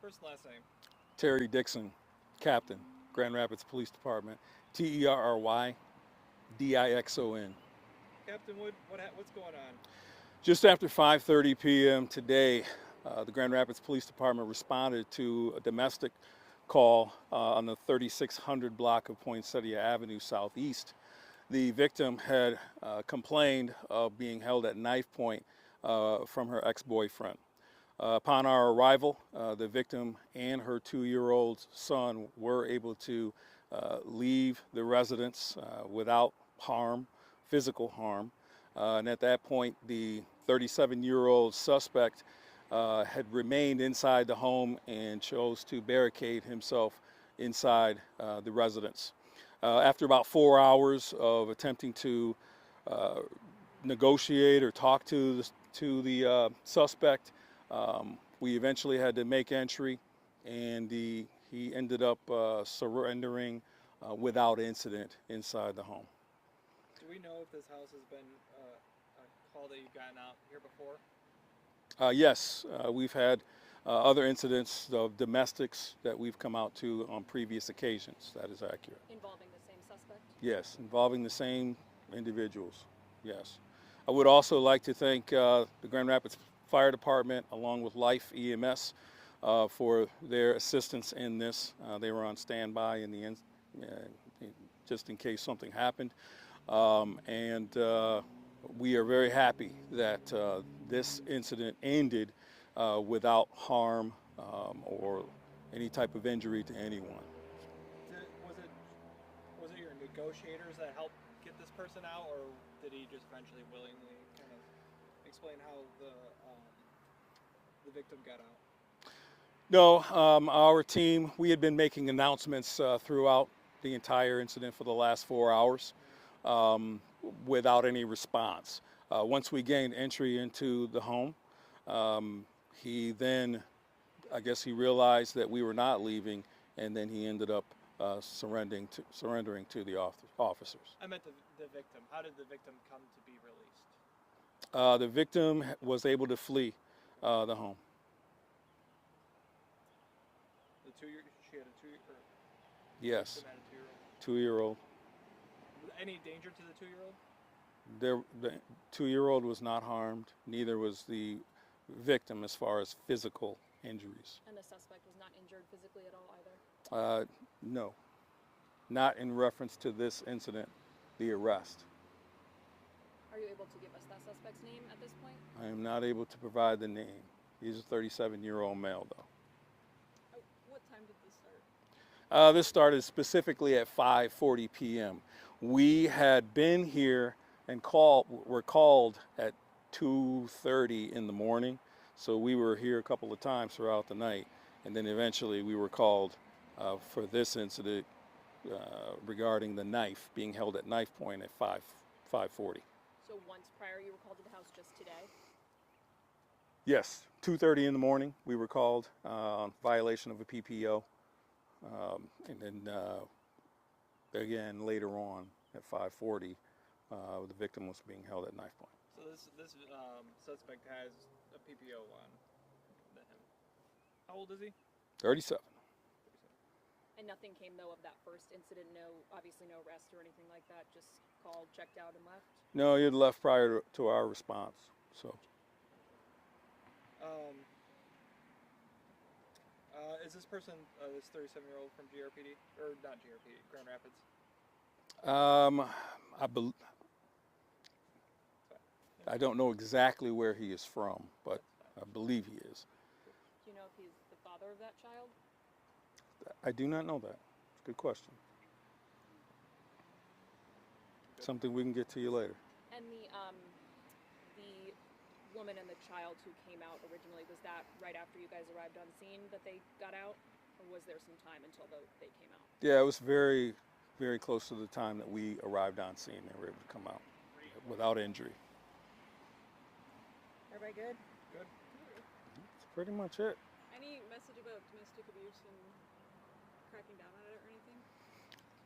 First and last name. Terry Dixon, Captain, Grand Rapids Police Department. Terrydixon. Captain, what's going on? Just after 5:30 p.m. today, the Grand Rapids Police Department responded to a domestic call on the 3600 block of Poinsettia Avenue Southeast. The victim had complained of being held at knife point from her ex-boyfriend. Upon our arrival, the victim and her 2-year-old son were able to leave the residence without harm, physical harm. And at that point, the 37-year-old suspect had remained inside the home and chose to barricade himself inside the residence. After about 4 hours of attempting to negotiate or talk to the suspect, we eventually had to make entry, and he ended up surrendering without incident inside the home. Do we know if this house has been a call that you've gotten out here before? Yes, we've had other incidents of domestics that we've come out to on previous occasions. That is accurate. Involving the same suspect? Yes, involving the same individuals. Yes. I would also like to thank the Grand Rapids Fire Department along with Life EMS for their assistance in this. They were on standby just in case something happened. And we are very happy that this incident ended without harm or any type of injury to anyone. Was it your negotiators that helped get this person out, or did he just eventually willingly kind of explain how the victim got out? No, our team, we had been making announcements throughout the entire incident for the last 4 hours without any response. Once we gained entry into the home, he then, I guess he realized that we were not leaving, and then he ended up surrendering to the officers. I meant the victim. How did the victim come to be released? The victim was able to flee the home. She had a 2-year. Yes. Had a 2-year-old. 2-year-old. Any danger to the 2-year-old? The 2-year-old was not harmed. Neither was the victim as far as physical injuries. And the suspect was not injured physically at all either? No. Not in reference to this incident, the arrest. Are you able to give us that suspect's name at this point? I am not able to provide the name. He's a 37-year-old male, though. What time did this start? This started specifically at 5:40 p.m. We had been here and were called at 2:30 in the morning, so we were here a couple of times throughout the night, and then eventually we were called for this incident regarding the knife being held at knife point at 5:40. So once prior you were called to the house just today? Yes, 2:30 in the morning we were called on violation of a PPO, and then again later on at 5:40 the victim was being held at knife point. So this suspect has a PPO on him. How old is he? 37. And nothing came though of that first incident? Obviously no arrest or anything like that, just called, checked out, and left? No, he had left prior to our response. So. Is this person, this 37-year-old from GRPD, or not GRPD, Grand Rapids? I don't know exactly where he is from, but I believe he is. Do you know if he's the father of that child? I do not know that. It's a good question. Good. Something we can get to you later. And the woman and the child who came out originally, was that right after you guys arrived on scene that they got out? Or was there some time until they came out? Yeah, it was very, very close to the time that we arrived on scene. They were able to come out without injury. Everybody good? Good. That's pretty much it. Any message about domestic abuse and cracking down on it or anything?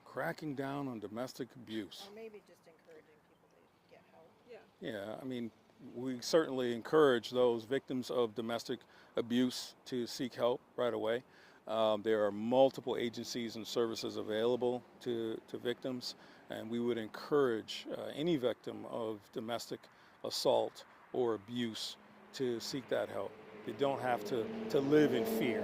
Cracking down on domestic abuse. Or maybe just encouraging people to get help. Yeah. Yeah, I mean, we certainly encourage those victims of domestic abuse to seek help right away. There are multiple agencies and services available to victims, and we would encourage any victim of domestic assault or abuse to seek that help. They don't have to live in fear.